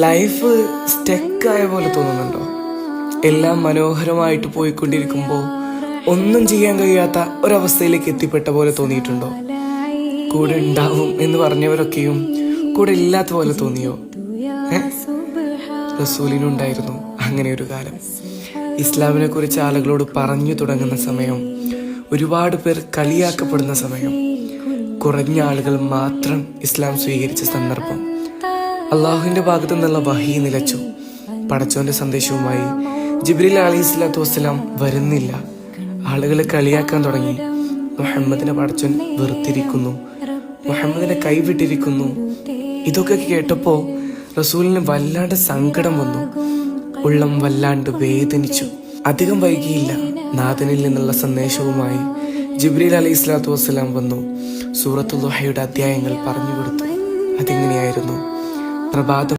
Life സ്റ്റക്കായ പോലെ തോന്നുന്നുണ്ടോ? എല്ലാം മനോഹരമായിട്ട് പോയിക്കൊണ്ടിരിക്കുമ്പോൾ ഒന്നും ചെയ്യാൻ കഴിയാത്ത ഒരവസ്ഥയിലേക്ക് എത്തിപ്പെട്ട പോലെ തോന്നിയിട്ടുണ്ടോ? കൂടെ ഉണ്ടാവും എന്ന് പറഞ്ഞവരൊക്കെയും കൂടെ ഇല്ലാത്ത പോലെ തോന്നിയോ? റസൂലിനുണ്ടായിരുന്നു അങ്ങനെ ഒരു കാലം. ഇസ്ലാമിനെ കുറിച്ച് ആളുകളോട് പറഞ്ഞു തുടങ്ങുന്ന സമയം, ഒരുപാട് പേർ കളിയാക്കപ്പെടുന്ന സമയം, കുറഞ്ഞ ആളുകൾ മാത്രം ഇസ്ലാം സ്വീകരിച്ച സന്ദർഭം. അള്ളാഹുവിന്റെ ഭാഗത്തു നിന്നുള്ള വഹി നിലച്ചു. പടച്ചോന്റെ സന്ദേശവുമായി ജിബ്രീൽ അലൈഹിസ്സലാത്തു വസ്സലാം വരുന്നില്ല. ആളുകൾ കളിയാക്കാൻ തുടങ്ങി. മുഹമ്മദിനെ പടച്ചോൻ വെറുത്തിരിക്കുന്നു, മുഹമ്മദിനെ കൈവിട്ടിരിക്കുന്നു. ഇതൊക്കെ കേട്ടപ്പോ റസൂലിന് വല്ലാണ്ട് സങ്കടം വന്നു. ഉള്ളം വല്ലാണ്ട് വേദനിച്ചു. അധികം വൈകിയില്ല. നാഥനിൽ നിന്നുള്ള സന്ദേശവുമായി ജിബ്രീൽ അലൈഹിസ്സലാത്തു വസ്സലാം വന്നു. സൂറത്തുൽ ദുഹയുടെ അധ്യായങ്ങൾ പറഞ്ഞു കൊടുത്തു. അതിങ്ങനെയായിരുന്നു: പ്രഭാതം